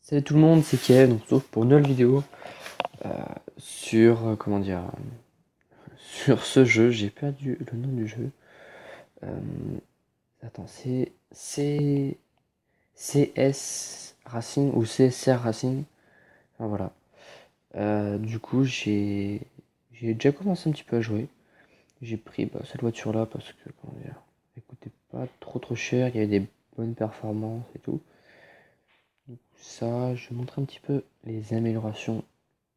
Salut tout le monde, c'est Kev, donc sauf pour une nouvelle vidéo sur, comment dire, sur ce jeu, j'ai perdu le nom du jeu. Euh, Attends, c'est CS Racing ou CSR Racing, enfin voilà. Du coup, j'ai déjà commencé un petit peu à jouer. J'ai pris cette voiture là parce que, comment dire, elle coûtait pas trop cher, il y avait des bonnes performances et tout. Donc ça, je vais montrer un petit peu les améliorations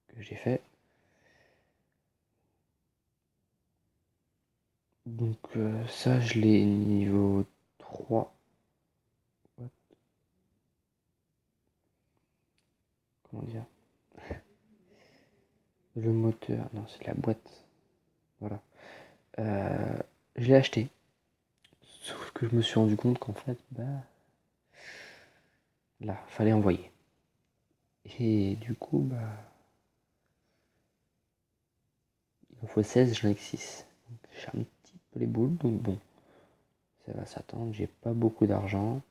que j'ai fait. Donc ça, je l'ai niveau 3. What? Comment dire? Le moteur, non, c'est la boîte. Voilà. Euh, je l'ai acheté. Sauf que je me suis rendu compte qu'en fait, là, fallait envoyer. Et du coup, il en faut 16, j'en ai que 6. Donc j'ai un petit peu les boules, donc bon, ça va s'attendre. J'ai pas beaucoup d'argent,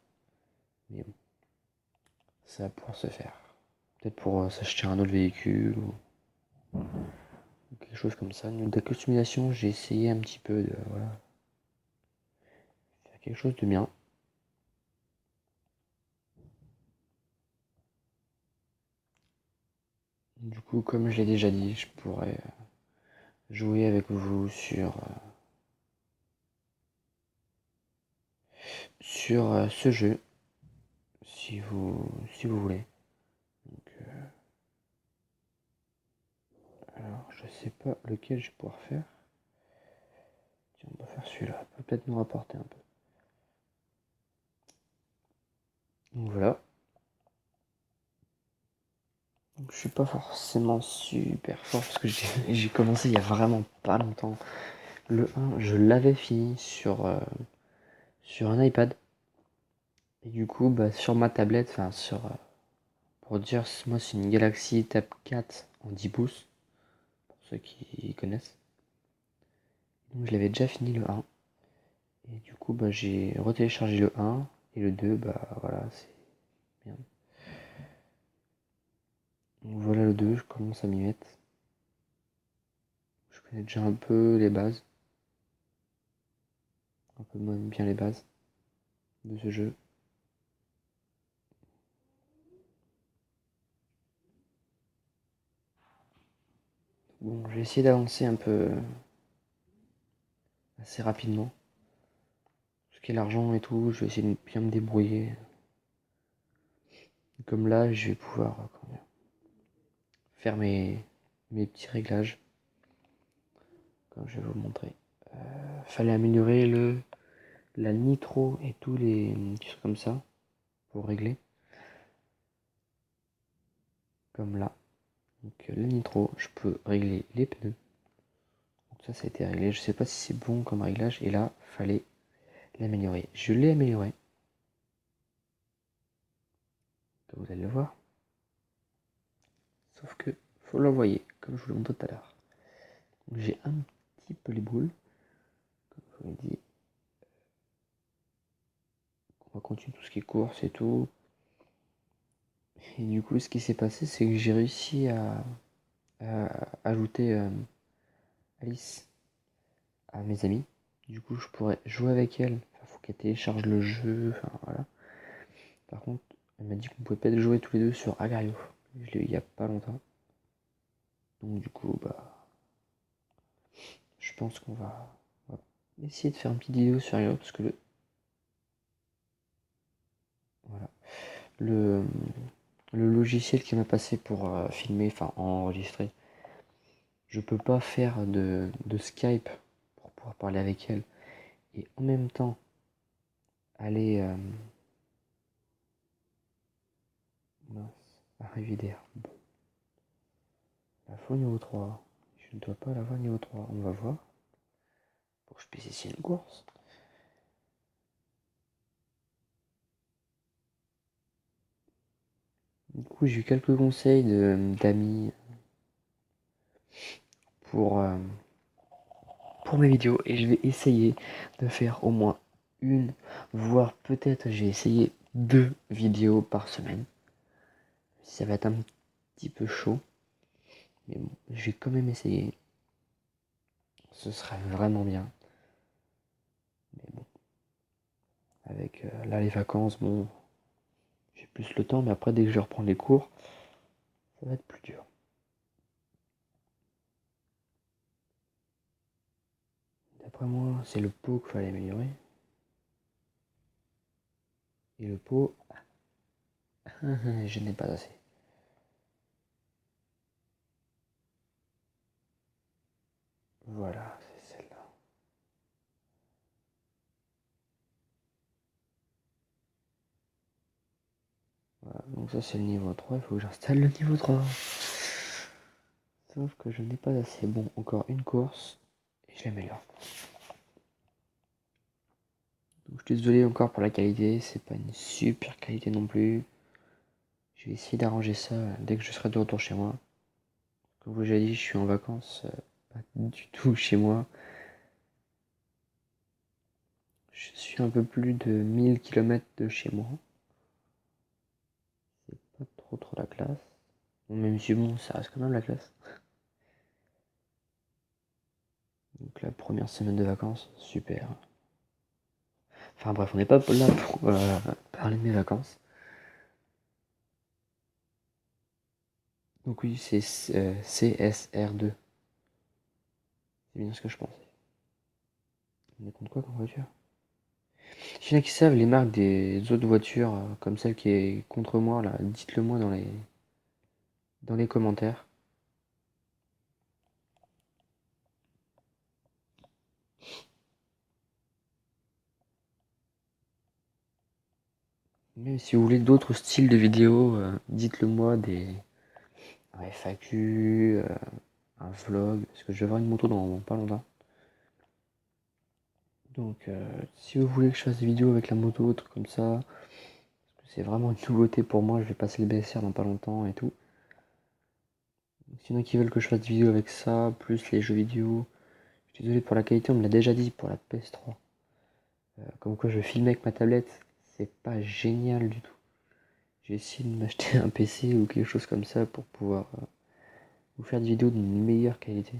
mais bon, ça va pouvoir se faire. Peut-être pour s'acheter un autre véhicule ou quelque chose comme ça. Donc, de la customisation, j'ai essayé un petit peu de voilà, faire quelque chose de bien. Du coup, comme je l'ai déjà dit, je pourrais jouer avec vous sur ce jeu, si vous voulez. Donc, alors, je sais pas lequel je vais pouvoir faire. Tiens, on va faire celui-là. Peut-être nous rapporter un peu. Donc voilà. Donc, je suis pas forcément super fort parce que j'ai commencé il y a vraiment pas longtemps. Le 1, je l'avais fini sur un iPad. Et du coup, sur ma tablette, enfin pour dire, moi c'est une Galaxy Tab 4 en 10 pouces, pour ceux qui connaissent. Donc je l'avais déjà fini le 1. Et du coup, j'ai retéléchargé le 1. Et le 2, voilà, c'est bien. Donc voilà le 2, je commence à m'y mettre. Je connais déjà un peu les bases. Un peu même bien les bases de ce jeu. Bon, je vais essayer d'avancer un peu assez rapidement. Ce qui est l'argent et tout, je vais essayer de bien me débrouiller. Comme là, je vais pouvoir faire mes petits réglages. Comme je vais vous montrer. Fallait améliorer la nitro et tous les trucs comme ça pour régler. Comme là. Donc la nitro, je peux régler les pneus. Donc ça a été réglé. Je sais pas si c'est bon comme réglage. Et là, fallait l'améliorer. Je l'ai amélioré. Comme vous allez le voir. Sauf que faut l'envoyer, comme je vous l'ai montré tout à l'heure. Donc j'ai un petit peu les boules. Comme je vous l'ai dit. On va continuer tout ce qui est course et tout. Et du coup, ce qui s'est passé, c'est que j'ai réussi à ajouter Alice à mes amis. Du coup, je pourrais jouer avec elle. Enfin, faut qu'elle télécharge le jeu. Enfin, voilà. Par contre, elle m'a dit qu'on pouvait pas jouer tous les deux sur Agario. Je l'ai eu il y a pas longtemps. Donc, du coup, je pense qu'on va essayer de faire une petite vidéo sur Agario parce que voilà, le, le logiciel qui m'a passé pour filmer, enfin enregistrer, je peux pas faire de Skype pour pouvoir parler avec elle et en même temps aller mince, arriver d'air. Bon. La fois niveau 3. Je ne dois pas l'avoir niveau 3. On va voir. Pour que je puisse essayer une course. Du coup, j'ai eu quelques conseils d'amis pour, euh, pour mes vidéos. Et je vais essayer de faire au moins une, voire peut-être j'ai essayé 2 vidéos par semaine. si ça va être un petit peu chaud. Mais bon, je vais quand même essayer. Ce serait vraiment bien. Mais bon, avec là les vacances, bon, j'ai plus le temps, mais après dès que je reprends les cours, ça va être plus dur. D'après moi, c'est le pot qu'il fallait améliorer. Et le pot, je n'ai pas assez. Voilà, c'est celle-là. Voilà, donc ça c'est le niveau 3, il faut que j'installe le niveau 3. Sauf que je n'ai pas assez. Bon, encore une course, et je l'améliore. Donc je suis désolé encore pour la qualité, c'est pas une super qualité non plus. Je vais essayer d'arranger ça dès que je serai de retour chez moi. Comme vous l'avez dit, je suis en vacances, pas du tout chez moi. Je suis un peu plus de 1000 km de chez moi. C'est pas trop la classe. Bon, même si bon, ça reste quand même la classe. Donc la première semaine de vacances, super. Enfin bref, on n'est pas là pour parler de mes vacances. Donc oui, c'est CSR2. C'est bien ce que je pensais. On est contre quoi comme voiture? S'il y en a qui savent les marques des autres voitures, comme celle qui est contre moi, là, dites-le moi dans les commentaires. Même si vous voulez d'autres styles de vidéos, dites-le moi, un FAQ, un vlog, parce que je vais avoir une moto dans pas longtemps. Donc si vous voulez que je fasse des vidéos avec la moto, trucs comme ça, parce que c'est vraiment une nouveauté pour moi, je vais passer le BSR dans pas longtemps et tout. Donc, s'il y en a qui veulent que je fasse des vidéos avec ça, plus les jeux vidéo, je suis désolé pour la qualité, on me l'a déjà dit pour la PS3. Comme quoi je filmais avec ma tablette, c'est pas génial du tout. J'ai essayé de m'acheter un PC ou quelque chose comme ça pour pouvoir vous faire des vidéos d'une meilleure qualité.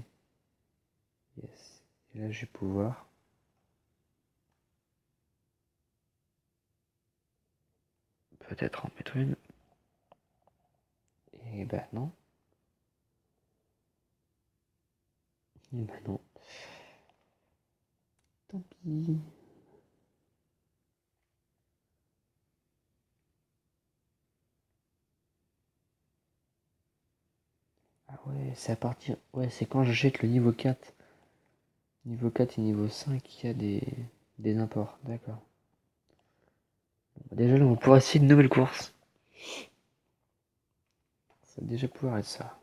Yes. Et là je vais pouvoir. Peut-être en mettre une. Et bah non. Et bah non. Tant pis. Ah ouais, c'est à partir. Ouais, c'est quand j'achète le niveau 4. Niveau 4 et niveau 5, il y a des imports. D'accord. Bon, bah déjà là, on va pouvoir essayer une nouvelle course. Ça va déjà pouvoir être ça.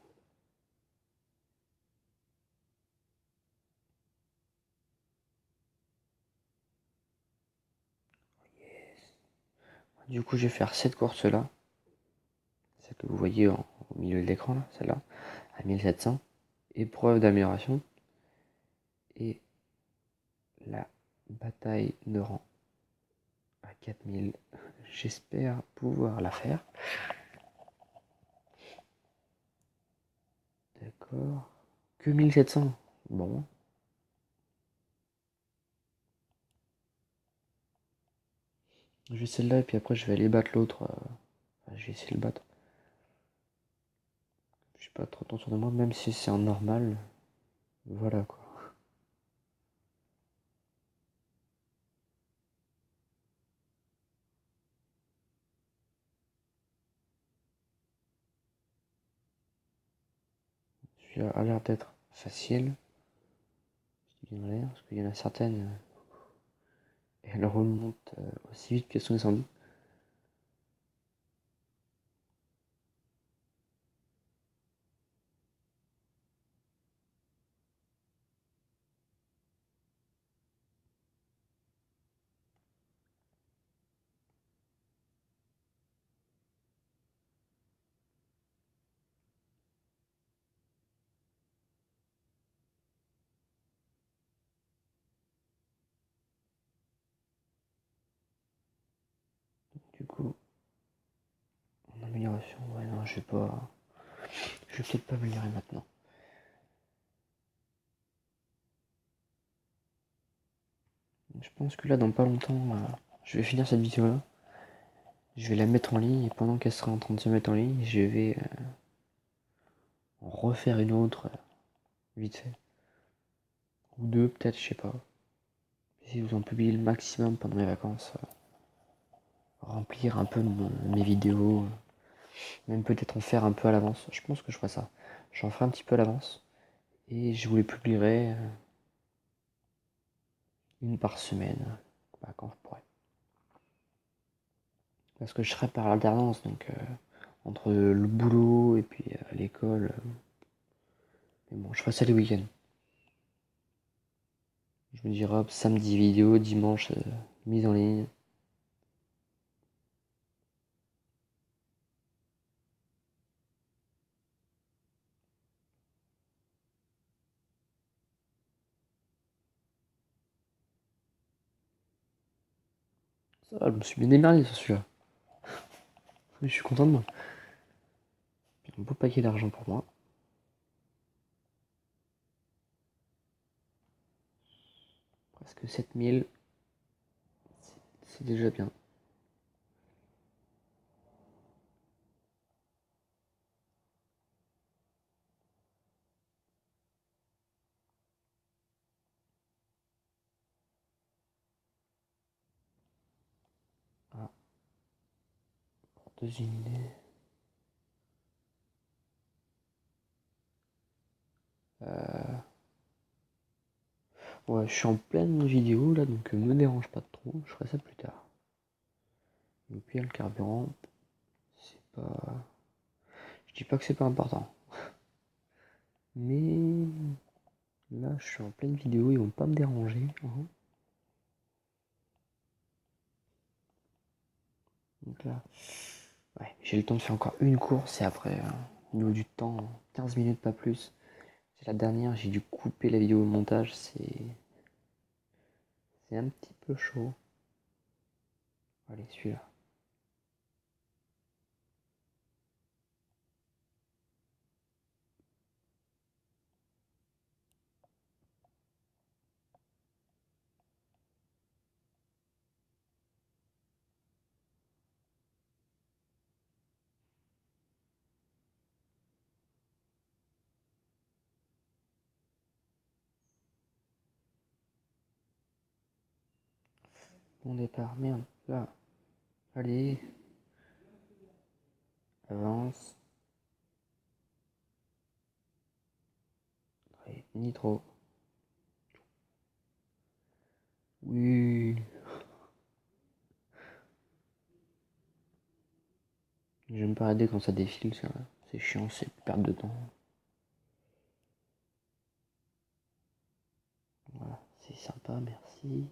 Du coup, je vais faire cette course-là. Celle que vous voyez au milieu de l'écran, là, celle-là, à 1700. Épreuve d'amélioration. Et la bataille de rang à 4000. J'espère pouvoir la faire. D'accord. Que 1700. Bon. Je vais celle-là et puis après je vais aller battre l'autre. Enfin, je vais essayer de le battre. Je suis pas trop attention de moi, même si c'est en normal. Voilà quoi. Celui-là a l'air d'être facile. Je dis bien l'air, parce qu'il y en a certaines. Elles remontent aussi vite qu'elles sont descendues. Du coup, en amélioration, ouais, non, je vais pas... Je vais peut-être pas améliorer maintenant. Je pense que là, dans pas longtemps, je vais finir cette vidéo-là. Je vais la mettre en ligne et pendant qu'elle sera en train de se mettre en ligne, je vais en refaire une autre, vite fait. Ou deux, peut-être, je sais pas. Si vous en publiez le maximum pendant mes vacances. Remplir un peu mes vidéos. Même peut-être en faire un peu à l'avance. Je pense que je ferai ça. J'en ferai un petit peu à l'avance. Et je vous les publierai une par semaine. Quand je pourrai. Parce que je serai par alternance, donc entre le boulot et puis l'école. Mais bon, je ferai ça les week-ends. Je me dirai hop, samedi vidéo, dimanche mise en ligne. Ça va, je me suis bien démerdé sur celui-là. Je suis content de moi. Un beau paquet d'argent pour moi. Presque 7000. C'est déjà bien. Ah, pour deux idées. Ouais, je suis en pleine vidéo là, donc me dérange pas trop. Je ferai ça plus tard. Et puis le carburant, c'est pas. Je dis pas que c'est pas important. Mais là, je suis en pleine vidéo, ils vont pas me déranger. Hein. Donc là, ouais, j'ai le temps de faire encore une course et après, au niveau du temps, 15 minutes pas plus. C'est la dernière, j'ai dû couper la vidéo au montage, c'est un petit peu chaud. Allez, celui-là. Bon départ, merde, là. Allez, avance. Allez, nitro. Oui. J'aime pas arrêter quand ça défile, ça. C'est chiant, c'est perte de temps. Voilà, c'est sympa, merci.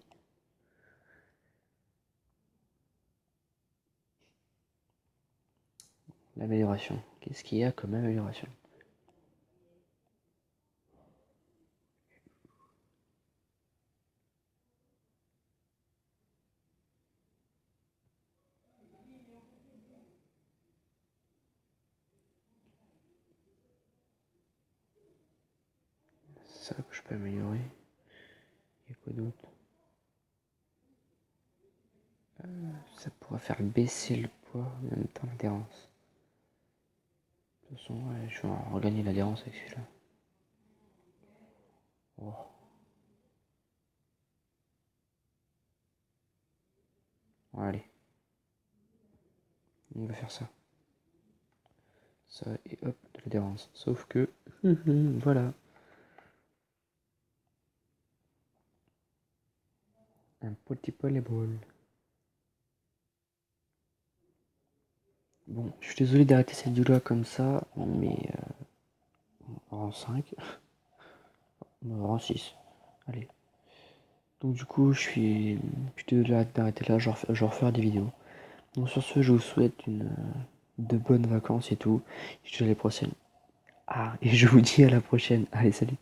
L'amélioration. Qu'est-ce qu'il y a comme amélioration? Ça que je peux améliorer. Il y a quoi d'autre? Ça pourrait faire baisser le poids en même temps l'adhérence. De toute façon, ouais, je vais en regagner l'adhérence avec celui-là. Oh. Bon, allez. On va faire ça. Ça et hop, de l'adhérence. Sauf que, voilà. Un petit peu les boules. Bon, je suis désolé d'arrêter cette vidéo là comme ça, mais rang 5, rang 6. Allez. Donc du coup, je suis désolé d'arrêter là, je refaire des vidéos. Donc sur ce, je vous souhaite de bonnes vacances et tout. Et je vous dis à la prochaine. Ah, et je vous dis à la prochaine. Allez, salut.